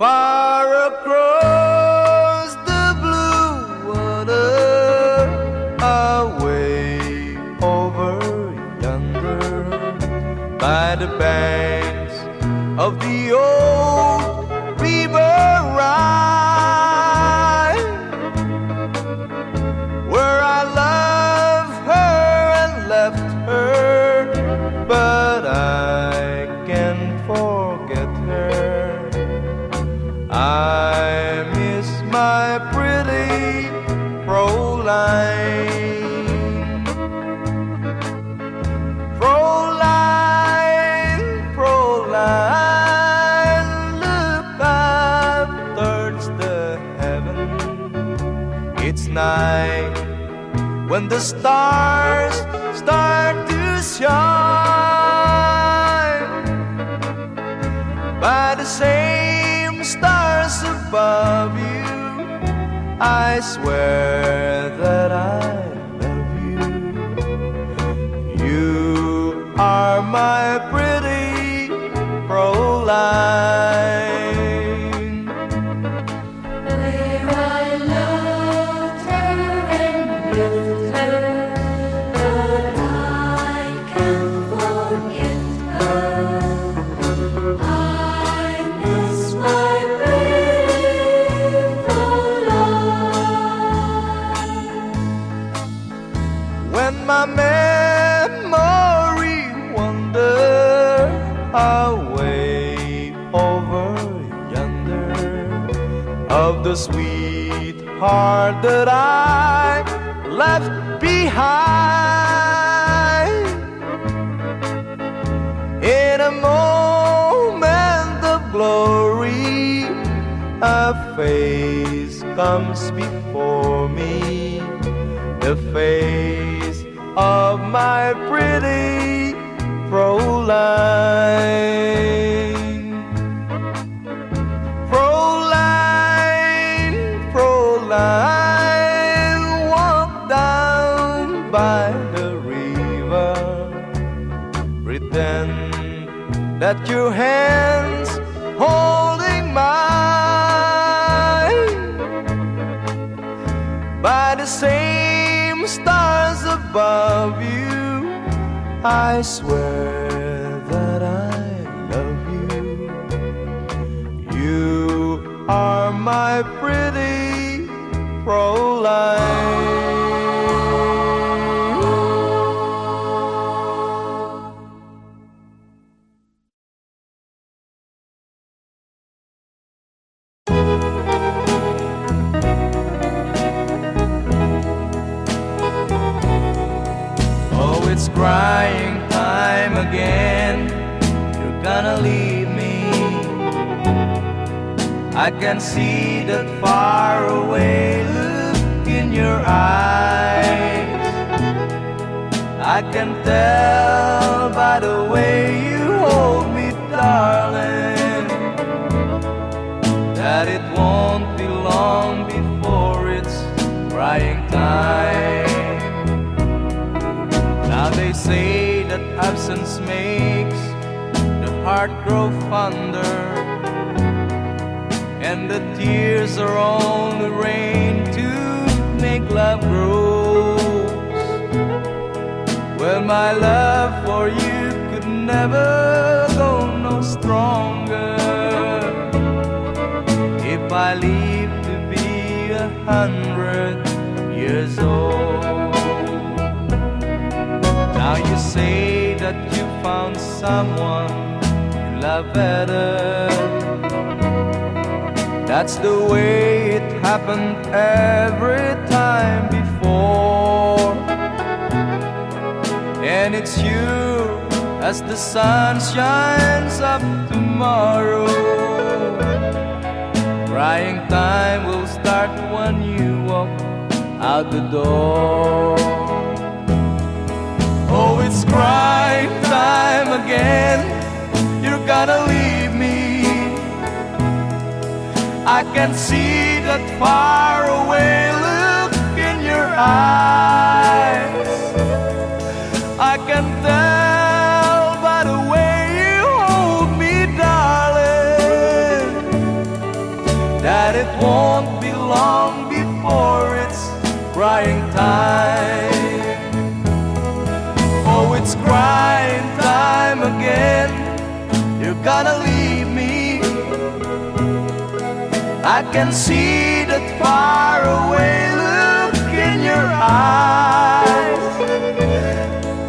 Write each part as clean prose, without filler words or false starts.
far across the blue water, away over yonder, by the banks of the old river Rhine, where I loved her and left her, but I can't forget her. I miss my pretty Fräulein. Fräulein, Fräulein, look up towards the heaven. It's night when the stars start to shine. By the same stars above you, I swear that I love you. You are my pretty Fräulein. Where I loved her and left her, but I can't forget her. I miss my beautiful life. When my memory wanders away over yonder, of the sweetheart that I left behind, in a moment of glory, a face comes before me, the face of my pretty Fräulein. Fräulein, Fräulein, walk down by the river, pretend that your hands holding mine. By the same stars above you, I swear that I love you. You are my pretty Fräulein. Oh, it's crying time again. You're gonna leave me. I can see that far away look in your eyes. I can tell by the way you hold me, darling, that it won't be long before it's crying time. Now they say that absence makes the heart grow fonder, and the tears are only rain to make love grows. Well, my love for you could never go no stronger if I live to be 100 years old. Now you say that you found someone you love better. That's the way it happened every time before. And it's you as the sun shines up tomorrow. Crying time will start when you walk out the door. Oh, it's crying time again. You're gonna leave me. I can see that far away look in your eyes. I can tell by the way you hold me, darling, time. Oh, it's crying time again. You're gonna leave me. I can see that far away look in your eyes.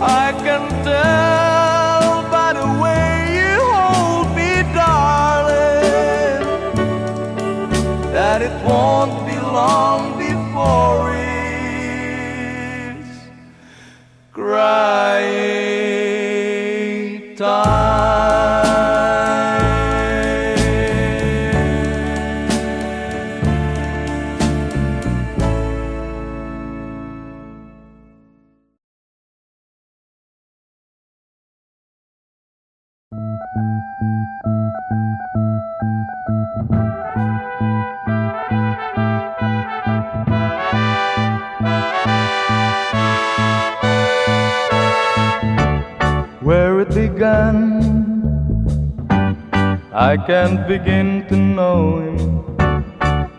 I can tell by the way you hold me, darling, that it won't be long before it's crying time. Where it began, I can't begin to know him,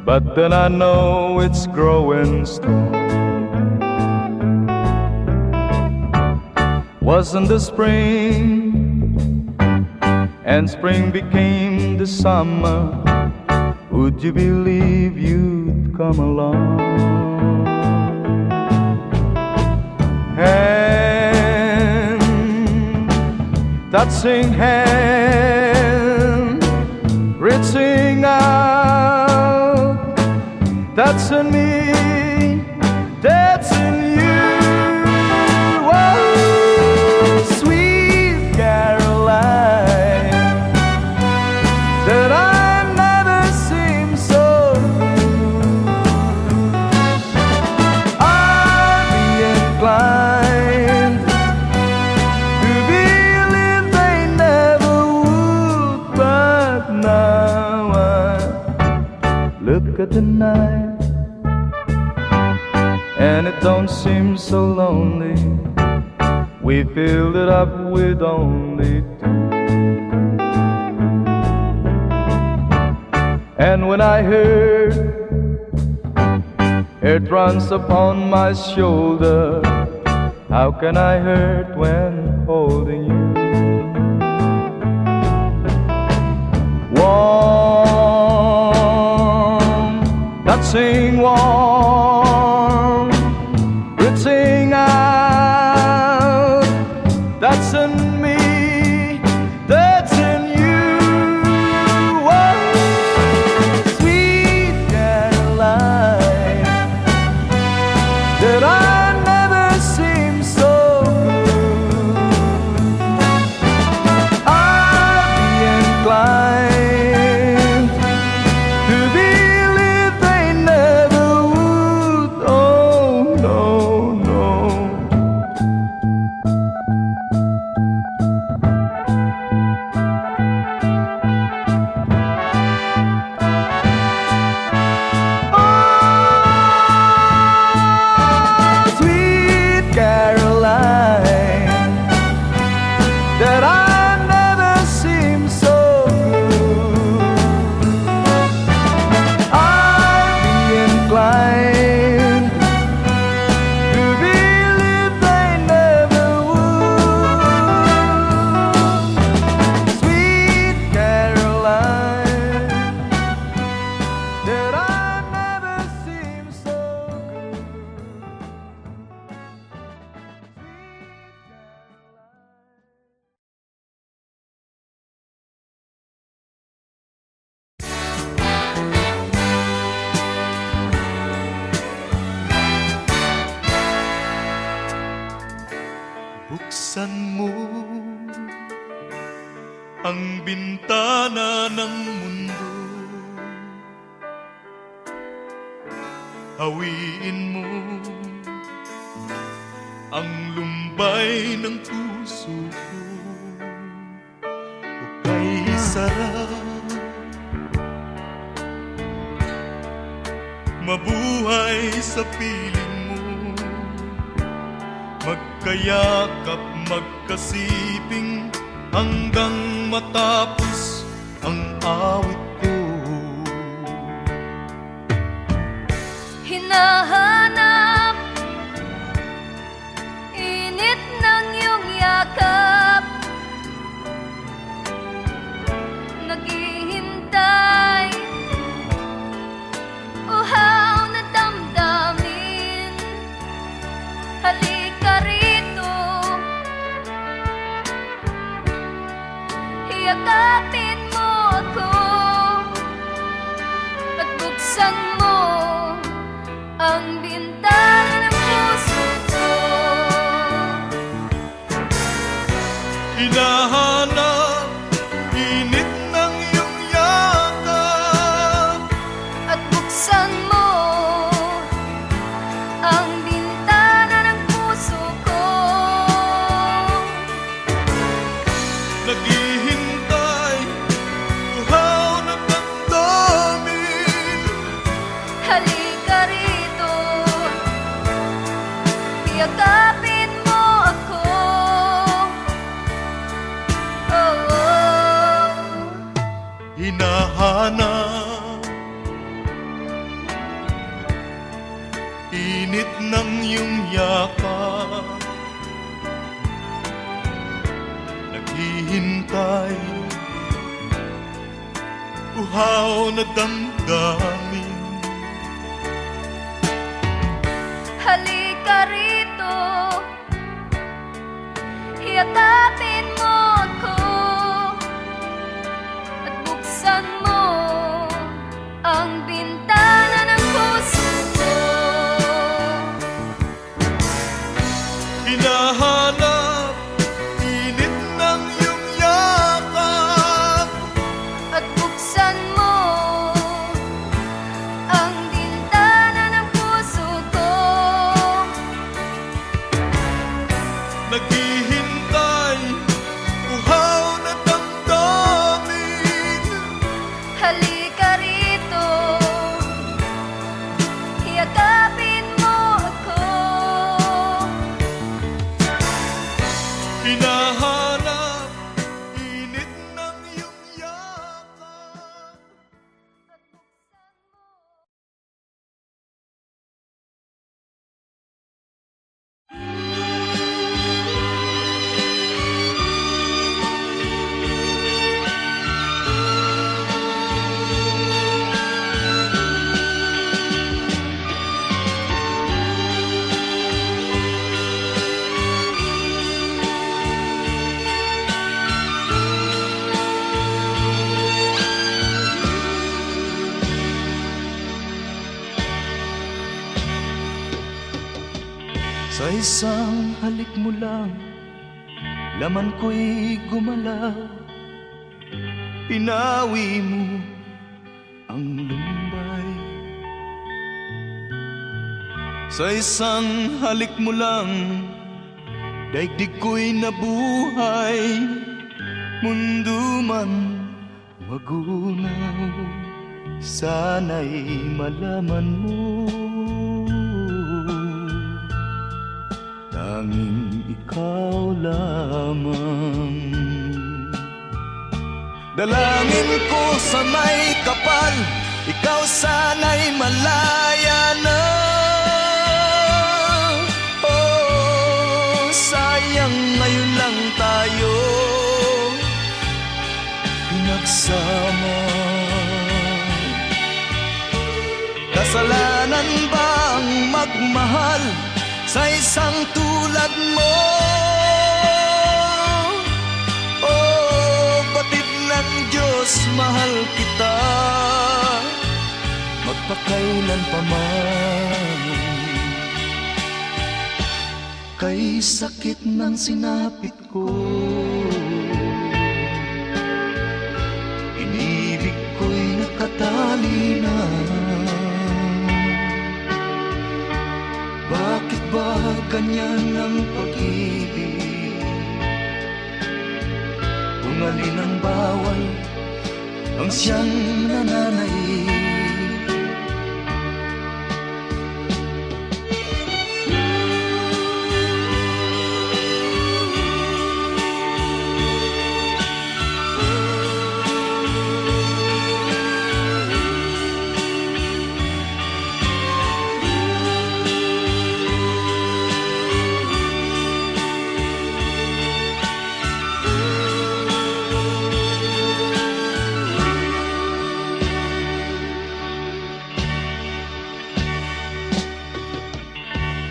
but then I know it's growing strong. Wasn't the spring, and spring became the summer, would you believe you'd come along? Touching hand, reaching out, touching me, touching you. Oh, sweet Caroline, that I've never seen so good. I'd be inclined to believe they never would, but now I look at the night and it don't seem so lonely. We filled it up with only two. And when I heard it runs upon my shoulder, how can I hurt when holding you? Warm, touching warm, reaching out, touching me, touching you. Oh, sweet Caroline, that I never seem so good. I'd be inclined to believe they never would. Oh, no, no. Oh, sweet Caroline, that I never seem so good. I'd be inclined to believe they never would. Sweet Caroline, that I never seem so good. Buksan mo ang bintana ng mundo, hawiin mo ang lumbay ng puso ko. Hukay sarap, mabuhay sa piling mo, magkayakap, magkasiping hanggang matapos ang awit ko. Hinahanap ang bintana ng puso ko. Hinahanap init ng iyong yakap At buksan mo ang bintana ng puso ko. naghihintay, uhaw na damdamin. Halika rito, yakapin mo ako. Oh, oh. Hinahanap init ng iyong yakap, naghihintay, uhaw na damdamin. Halika rito, yakapin mo ako. At buksan mo ang bintana ng puso ko. Hinahanap init ng iyong yakap, At buksan mo ang bintana ng puso ko. naghihintay, uhaw na damdamin. Halika rito, yakapin mo ako. Hinahanap init ng iyong yakap. Sa isang halik mo lang, laman ko'y gumalaw. Pinawi mo ang lumbay. Sa isang halik mo lang, daigdig ko'y nabuhay. Mundo man magunaw, sana'y malaman mo. Tanging ikaw lamang. Dalangin ko sa may kapal, ikaw sana'y malaya na. Oh, sayang ngayon lang tayo pinagsama. Kasalanan bang magmahal sa isang tulad mo? Oh, batid ng Diyos, mahal kita magpakailan pa man. Kay sakit ng sinapit ko, inibig ko'y nakatali na. Bakit ba ganyan ang pag-ibig? Kung alin ang bawal, ang siyang nananaig.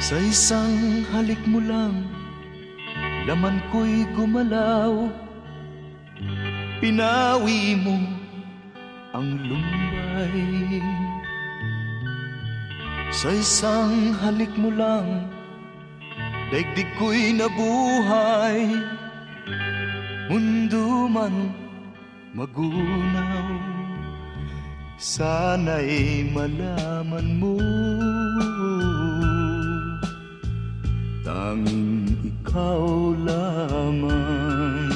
Sa isang halik mo lang, laman ko'y gumalaw. Pinawi mo ang lumbay. Sa isang halik mo lang, daigdig ko'y nabuhay. Mundo man magunaw, sana'y malaman mo, tanging ikaw lamang.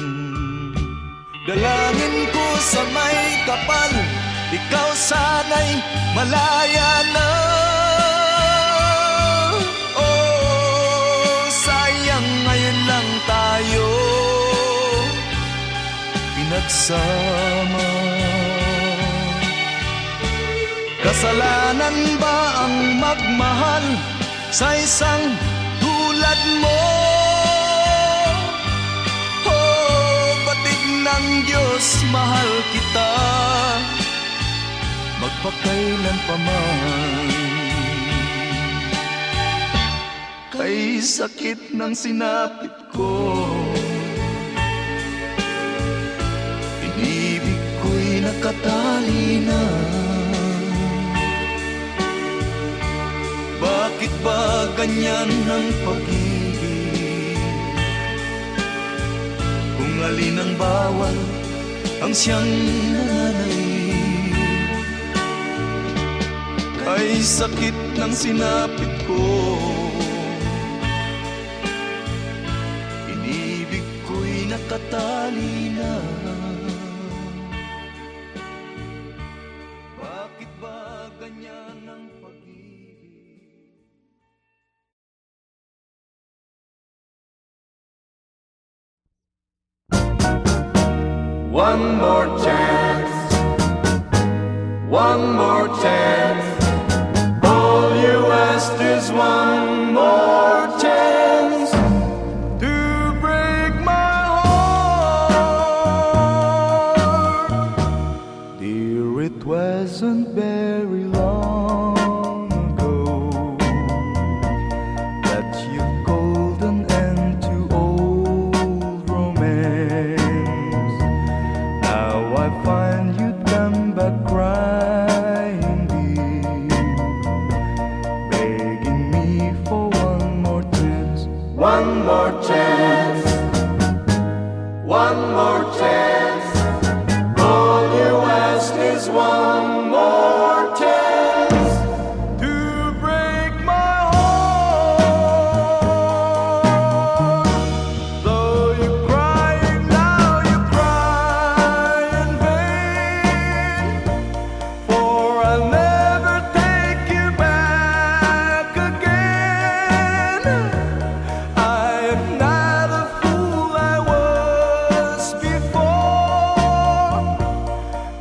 Dalangin ko sa may kapal, ikaw sana'y malaya na. Oh, sayang ngayon lang tayo pinagsama. Kasalanan ba ang magmahal sa isang tulad mo? Oh, batig ng Diyos, mahal kita magpakailan pa man. Kay sakit ng sinapit ko, inibig ko'y nakatali na. Bakit ba ganyan ang pag-ibig? Kung alin ang bawal ang siyang nanay. Kay sakit ng sinapit ko, inibig ko'y nakatali na. Bakit ba ganyan ang pag-ibig? One more chance, one more chance. All you asked is one more chance to break my heart. Dear, it wasn't very long ago that you called an end to old romance. Now I find you'd come back crying deep, begging me for one more chance. One more chance, one more chance. All you ask is one more chance to break my heart. Though you're crying now, you cry in vain, for I'll never take you back again. I'm not a fool I was before.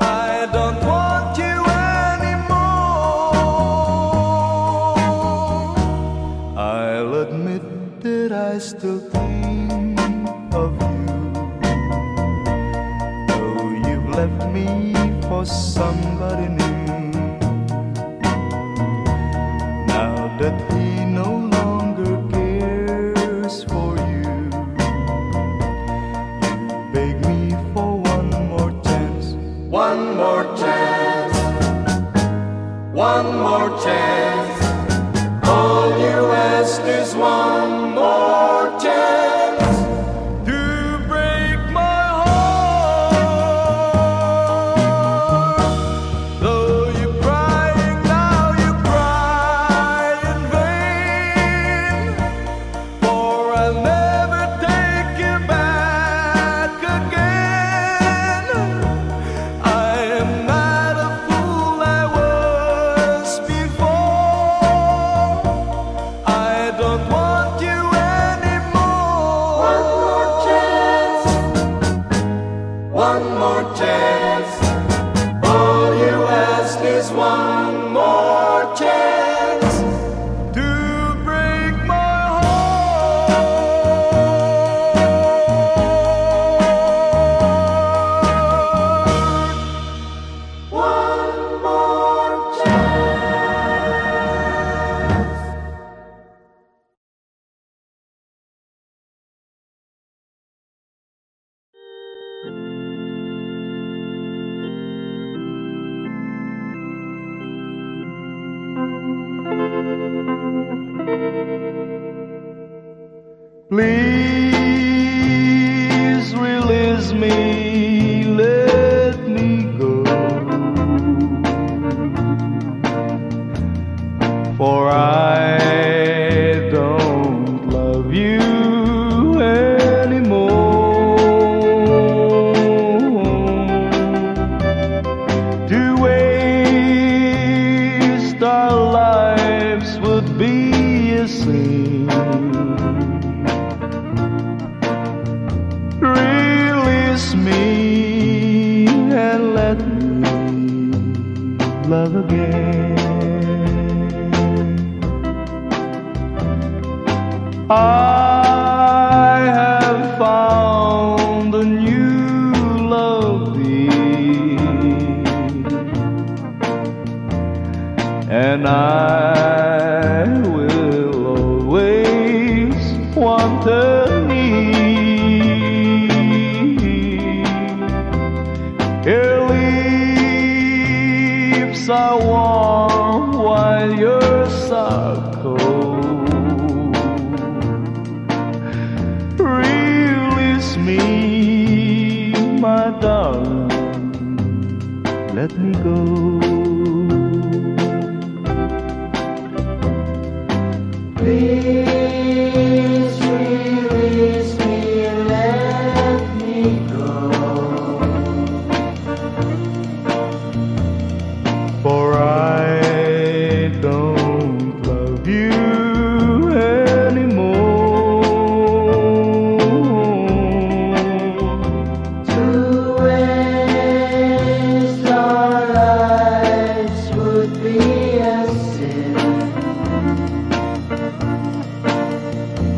I don't want you anymore. I'll admit that I still think of you, though you've left me for somebody new. Now that he no longer cares for you, you beg me for one more chance. One more chance, one more chance. All you ask is one more chance to break my heart. Though you're crying now, you cry in vain, I have found a new love, dear, and I will always want her near. Her lips are warm while yours are cold. Release me, my darling, let me go. Please release me, let me go. For I don't love you anymore. To waste our lives would be a sin.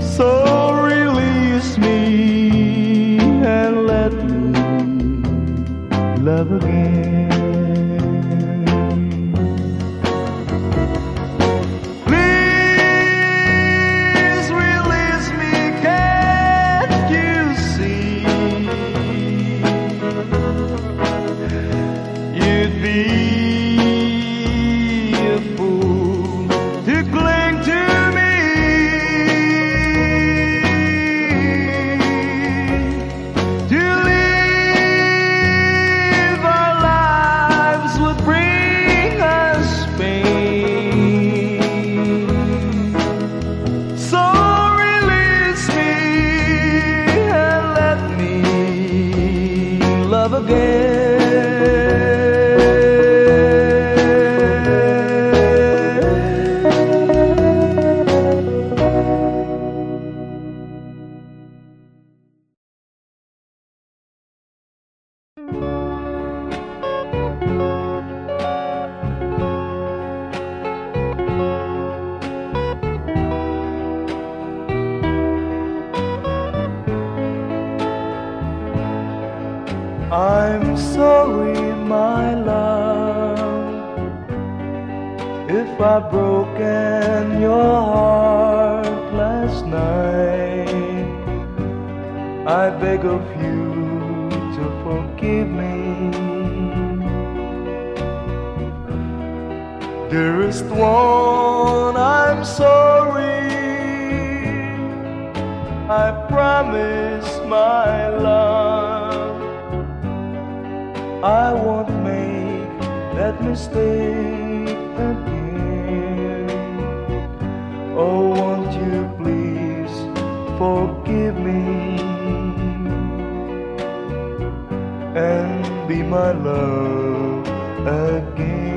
So release me and let me love again. Please release me, can't you see? You'd be a fool to cling to me. To live our lives would bring us pain. So release me and let me love I'm sorry, my love, if I've broken your heart last night. I beg of you to forgive me. Dearest one, I'm sorry. I promise, my love, I won't make that mistake again. Oh, won't you please forgive me and be my love again.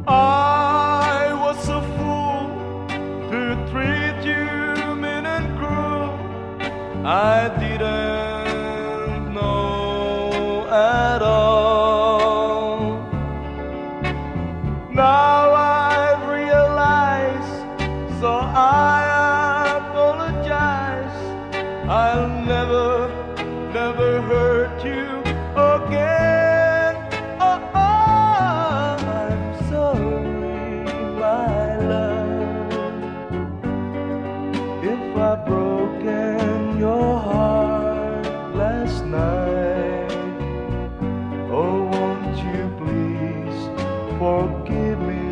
I was a fool to treat you mean and cruel. I didn't know at all. Now I've realized, so I apologize. I'll never hurt you again. Oh, I'm sorry, my love, if I've broken your heart last night. Oh, won't you please forgive me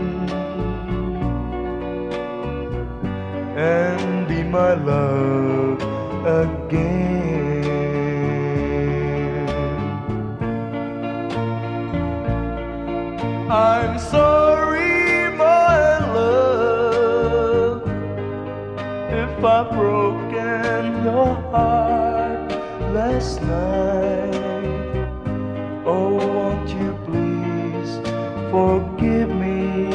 and be my love again. I'm sorry, my love, if I've broken your heart last night. Oh, won't you please forgive me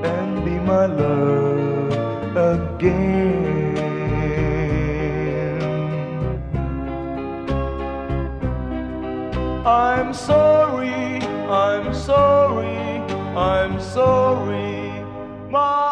and be my love again. I'm sorry, I'm sorry, I'm sorry, my